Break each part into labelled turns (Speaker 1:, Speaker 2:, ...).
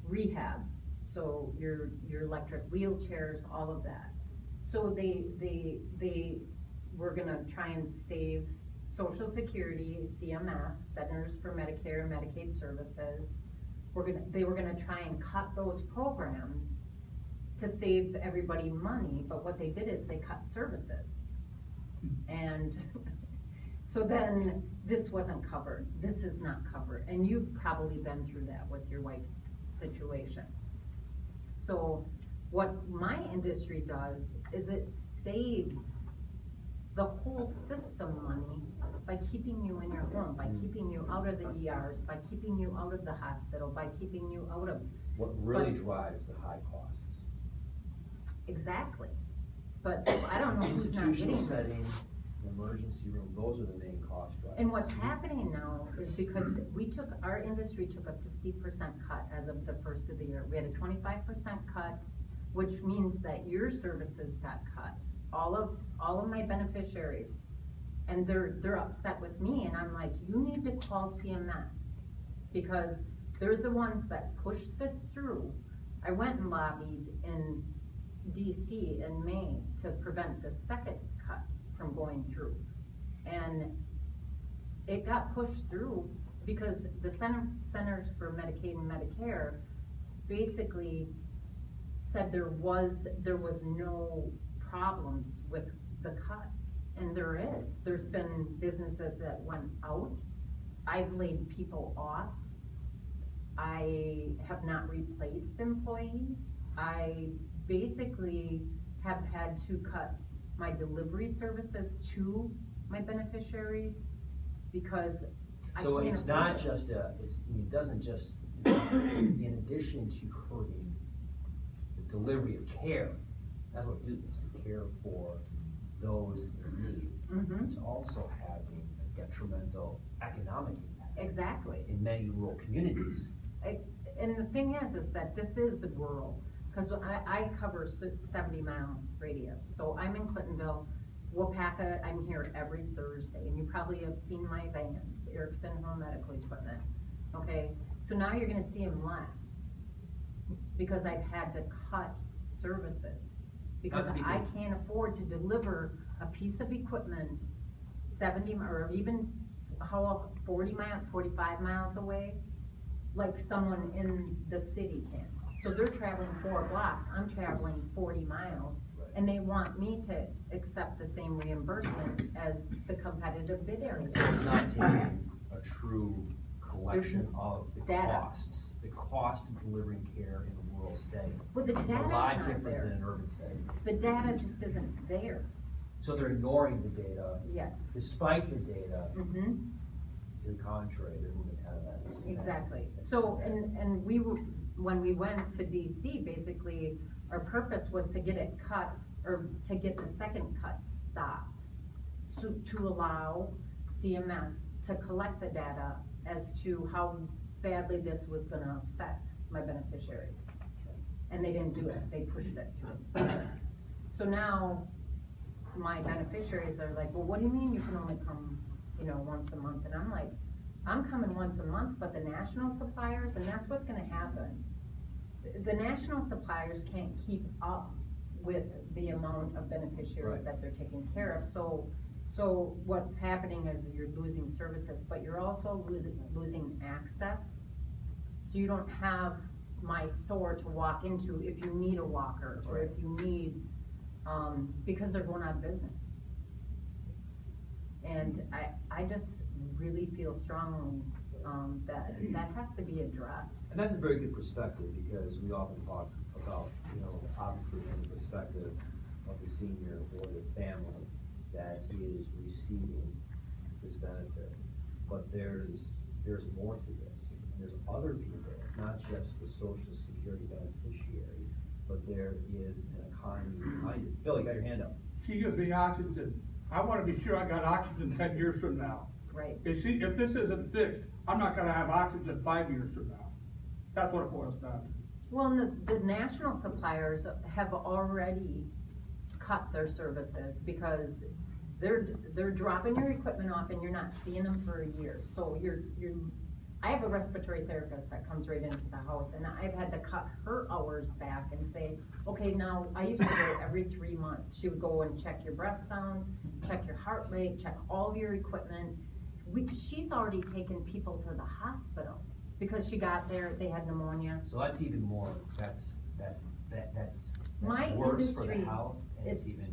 Speaker 1: rehab, so your electric wheelchairs, all of that. So they were gonna try and save Social Security, CMS, Centers for Medicare and Medicaid Services. They were gonna try and cut those programs to save everybody money, but what they did is they cut services. And so then this wasn't covered, this is not covered, and you've probably been through that with your wife's situation. So what my industry does is it saves the whole system money by keeping you in your home, by keeping you out of the ERs, by keeping you out of the hospital, by keeping you out of.
Speaker 2: What really drives the high costs?
Speaker 1: Exactly, but I don't know who's not getting
Speaker 2: Institutional
Speaker 1: it.
Speaker 2: setting, emergency room, those are the main cost drivers.
Speaker 1: And what's happening now is because our industry took a 50% cut as of the first of the year. We had a 25% cut, which means that your services got cut. All of my beneficiaries, and they're upset with me, and I'm like, you need to call CMS, because they're the ones that pushed this through. I went and lobbied in DC in May to prevent the second cut from going through. And it got pushed through because the Centers for Medicaid and Medicare basically said there was no problems with the cuts, and there's been businesses that went out. I've laid people off. I have not replaced employees. I basically have had to cut my delivery services to my beneficiaries because I can't.
Speaker 2: So it's not just it doesn't just, in addition to hurting the delivery of care, that's what it is, the care for those in need.
Speaker 1: Mm-hmm.
Speaker 2: It's also having a detrimental economic impact.
Speaker 1: Exactly.
Speaker 2: In many rural communities.
Speaker 1: And the thing is that this is the rural, because I cover 70-mile radius. So I'm in Clintonville, Waupaca, I'm here every Thursday, and you probably have seen my vans, Erickson Home Medical Equipment. Okay, so now you're gonna see them less, because I've had to cut services. Because I can't afford to deliver a piece of equipment 70 or even 45 miles away, like someone in the city can. So they're traveling 4 blocks, I'm traveling 40 miles, and they want me to accept the same reimbursement as the competitive bid area.
Speaker 2: It's not taking a true collection of the
Speaker 1: data.
Speaker 2: costs. The cost of delivering care in a rural setting.
Speaker 1: Well, the
Speaker 2: It's a
Speaker 1: data's
Speaker 2: lot
Speaker 1: not
Speaker 2: different
Speaker 1: there.
Speaker 2: than an urban setting.
Speaker 1: The data just isn't there.
Speaker 2: So they're ignoring the data.
Speaker 1: Yes.
Speaker 2: Despite the data,
Speaker 1: Mm-hmm.
Speaker 2: to the contrary, they're moving out of that.
Speaker 1: Exactly. So, and we were, when we went to DC, basically, our purpose was to get it cut, or to get the second cut stopped. So, to allow CMS to collect the data as to how badly this was gonna affect my beneficiaries. And they didn't do it, they pushed it through. So now, my beneficiaries are like, well, what do you mean you can only come, once a month? And I'm like, I'm coming once a month, but the national suppliers, and that's what's gonna happen. The national suppliers can't keep up with the amount of beneficiaries that they're taking care of. So what's happening is you're losing services, but you're also losing access. So you don't have my store to walk into if you need a walker, or if you need, because they're going out of business. And I just really feel strongly that has to be addressed.
Speaker 2: And that's a very good perspective, because we often talk about, obviously from the perspective of the senior or the family that is receiving this benefit. But there's more to this. There's other people. It's not just the Social Security beneficiary, but there is an economy behind it. Phil, you got your hand up.
Speaker 3: She gives me oxygen. I wanna be sure I got oxygen 10 years from now.
Speaker 1: Right.
Speaker 3: If this isn't fixed, I'm not gonna have oxygen 5 years from now. That's what it boils down to.
Speaker 1: Well, and the national suppliers have already cut their services because they're dropping your equipment off and you're not seeing them for a year. So I have a respiratory therapist that comes right into the house, and I've had to cut her hours back and say, okay, now, I used to go every 3 months. She would go and check your breath sounds, check your heart rate, check all of your equipment. She's already taken people to the hospital because she got there, they had pneumonia.
Speaker 2: So that's even more, that's
Speaker 1: My
Speaker 2: worse for the
Speaker 1: industry
Speaker 2: health, and it's
Speaker 1: is-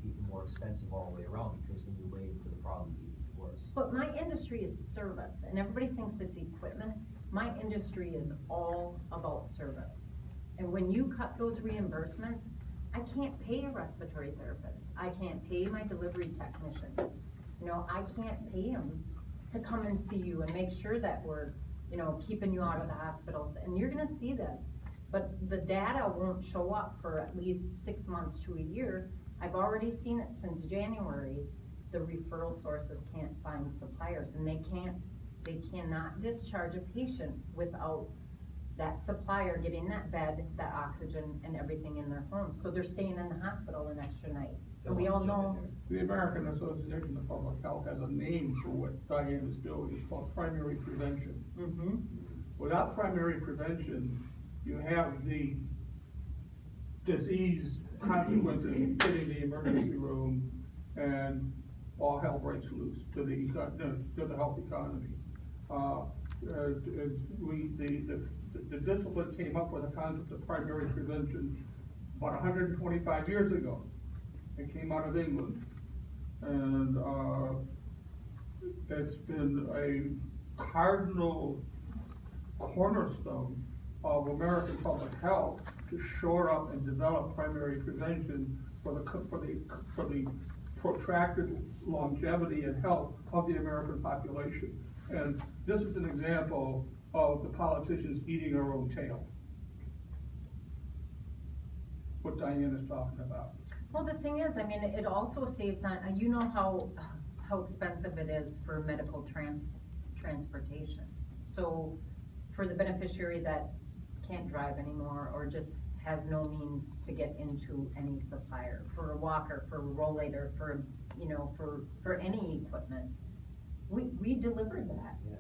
Speaker 2: even more expensive all the way around, because then you're waiting for the problem to be worse.
Speaker 1: But my industry is service, and everybody thinks it's equipment. My industry is all about service. And when you cut those reimbursements, I can't pay a respiratory therapist. I can't pay my delivery technicians. You know, I can't pay them to come and see you and make sure that we're, you know, keeping you out of the hospitals. And you're gonna see this, but the data won't show up for at least 6 months to a year. I've already seen it since January. The referral sources can't find suppliers, and they cannot discharge a patient without that supplier getting that bed, that oxygen, and everything in their home. So they're staying in the hospital an extra night. And we all know,
Speaker 3: The American Association of Public Health has a name for what Diane is doing, it's called primary prevention. Without primary prevention, you have the disease consequences hitting the emergency room, and all hell breaks loose to the health economy. The discipline came up with a concept of primary prevention about 125 years ago. It came out of England, and it's been a cardinal cornerstone of American public health to shore up and develop primary prevention for the protracted longevity and health of the American population. And this is an example of the politicians eating our own tail. What Diane is talking about.
Speaker 1: well, the thing is, I mean, it also saves on, you know how expensive it is for medical transportation. So for the beneficiary that can't drive anymore or just has no means to get into any supplier, for a walker, for a rollator, for, you know, for any equipment, we delivered that.
Speaker 2: Yeah.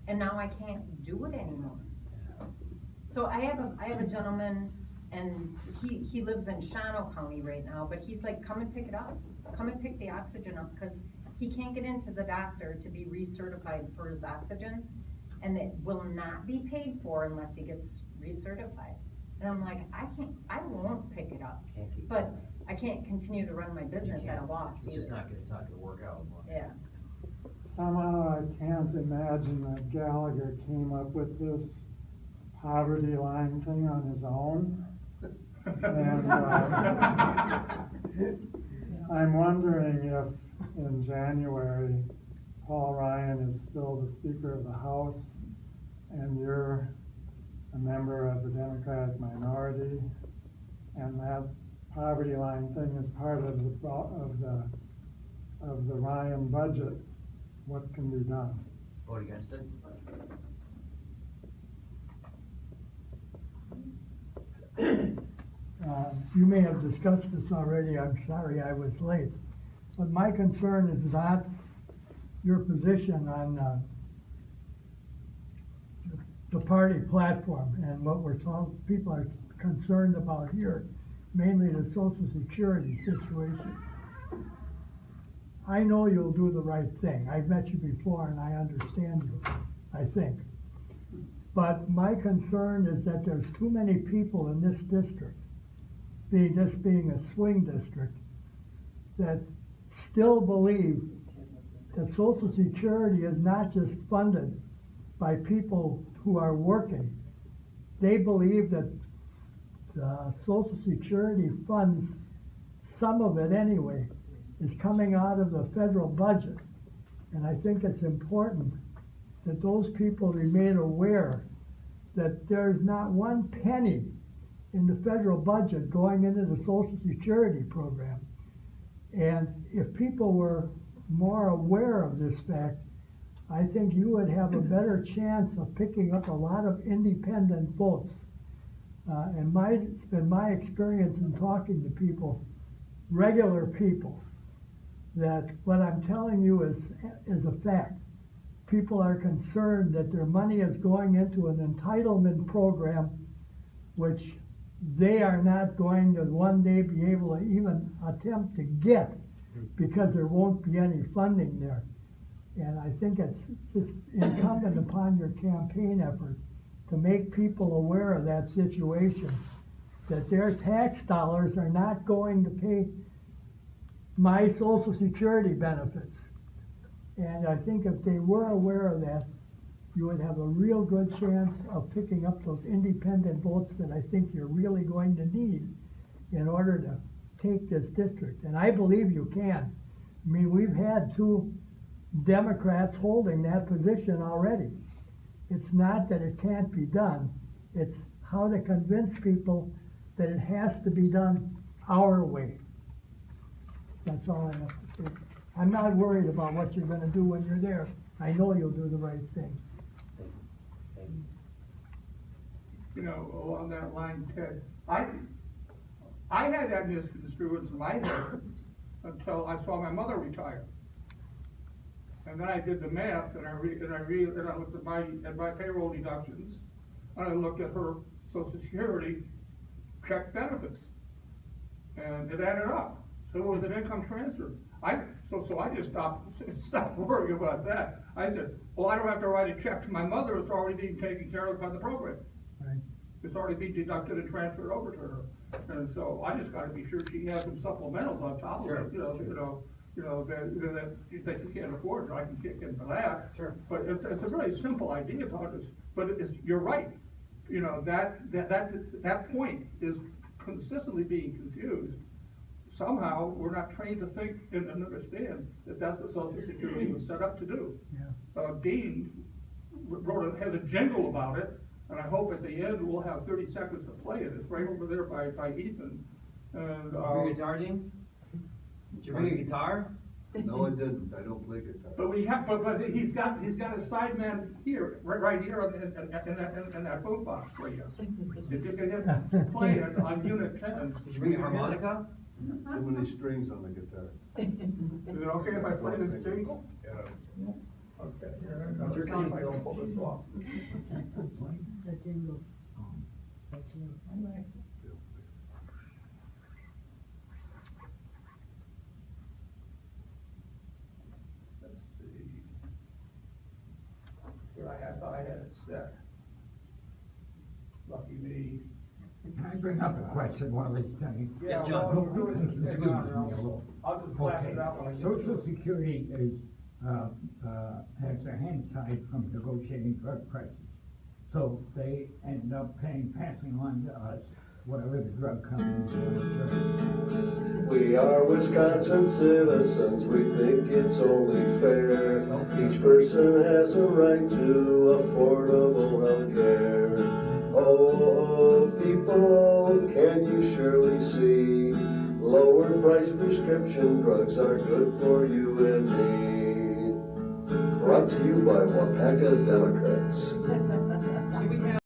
Speaker 1: And now I can't do it anymore. So I have a gentleman, and he lives in Shawano County right now, but he's like, come and pick it up. Come and pick the oxygen up, because he can't get into the doctor to be recertified for his oxygen, and it will not be paid for unless he gets recertified. And I'm like, I won't pick it up,
Speaker 2: Can't keep
Speaker 1: but
Speaker 2: doing
Speaker 1: I can't continue to run my business at a loss
Speaker 2: It's just
Speaker 1: either.
Speaker 2: it's not gonna work out.
Speaker 1: Yeah.
Speaker 4: Somehow I can't imagine that Gallagher came up with this poverty line thing on his own. And I'm wondering if in January, Paul Ryan is still the Speaker of the House and you're a member of the Democratic minority, and that poverty line thing is part of the Ryan budget. What can be done?
Speaker 2: Vote against it?
Speaker 5: You may have discussed this already, I'm sorry I was late. But my concern is not your position on the party platform and what people are concerned about here, mainly the Social Security situation. I know you'll do the right thing. I've met you before and I understand you, I think. But my concern is that there's too many people in this district, this being a swing district, that still believe that Social Security is not just funded by people who are working. They believe that Social Security funds, some of it anyway, is coming out of the federal budget. And I think it's important that those people remain aware that there's not one penny in the federal budget going into the Social Security program. And if people were more aware of this fact, I think you would have a better chance of picking up a lot of independent votes. And it's been my experience in talking to people, regular people, that what I'm telling you is a fact. people are concerned that their money is going into an entitlement program, which they are not going to one day be able to even attempt to get, because there won't be any funding there. And I think it's just incumbent upon your campaign effort to make people aware of that situation, that their tax dollars are not going to pay my Social Security benefits. And I think if they were aware of that, you would have a real good chance of picking up those independent votes that I think you're really going to need in order to take this district. And I believe you can. I mean, we've had 2 Democrats holding that position already. It's not that it can't be done, it's how to convince people that it has to be done our way. That's all I have to say. I'm not worried about what you're gonna do when you're there. I know you'll do the right thing.
Speaker 2: Thank you.
Speaker 3: You know, along that line, Ted, I had that misconstrued in my head until I saw my mother retire. And then I did the math, and I looked at my payroll deductions, and I looked at her Social Security check benefits, and it added up. So it was an income transfer. So I just stopped worrying about that. I said, well, I don't have to write a check to my mother. It's already being taken care of by the program.
Speaker 5: Right.
Speaker 3: It's already being deducted and transferred over to her. And so I just gotta be sure she has some supplementals on top of it, that she can't afford, so I can kick in for that.
Speaker 2: Sure.
Speaker 3: But it's a very simple idea, Todd, but you're right. You know, that point is consistently being confused. Somehow, we're not trained to think and understand that that's what Social Security was set up to do.
Speaker 5: Yeah.
Speaker 3: Dean has a jingle about it, and I hope at the end we'll have 30 seconds to play it. It's right over there by Ethan. And,
Speaker 6: Did you bring a guitar, Dean? Did you bring a guitar?
Speaker 7: No, I didn't, I don't play guitar.
Speaker 3: but he's got a sideman here, right here in that boombox for you. If you can hit play it on unit 10.
Speaker 6: Did you bring a harmonica?
Speaker 7: Too many strings on the guitar.
Speaker 3: Is it okay if I play this jingle?
Speaker 7: Yeah.
Speaker 3: Okay, here,
Speaker 6: What's your
Speaker 3: I'm
Speaker 6: key, Phil?
Speaker 3: gonna pull this off.
Speaker 8: The jingle.
Speaker 3: Let's see. Here I thought I had it set. Lucky me.
Speaker 9: Can I bring up a question while it's done?
Speaker 6: Yes,
Speaker 3: Yeah,
Speaker 6: John.
Speaker 3: well, we'll do it in
Speaker 9: Mr.
Speaker 3: the
Speaker 9: Goodman.
Speaker 3: I'll just blast
Speaker 9: Okay,
Speaker 3: it out when I get
Speaker 9: Social
Speaker 3: to it.
Speaker 9: Security is, has their hands tied from negotiating drug prices. So they end up passing on to us whatever the drug companies want to charge.
Speaker 7: We are Wisconsin citizens, we think it's only fair. Each person has a right to affordable health care. Oh, people, can you surely see? Lower price prescription drugs are good for you and me. Brought to you by Waupaca Democrats.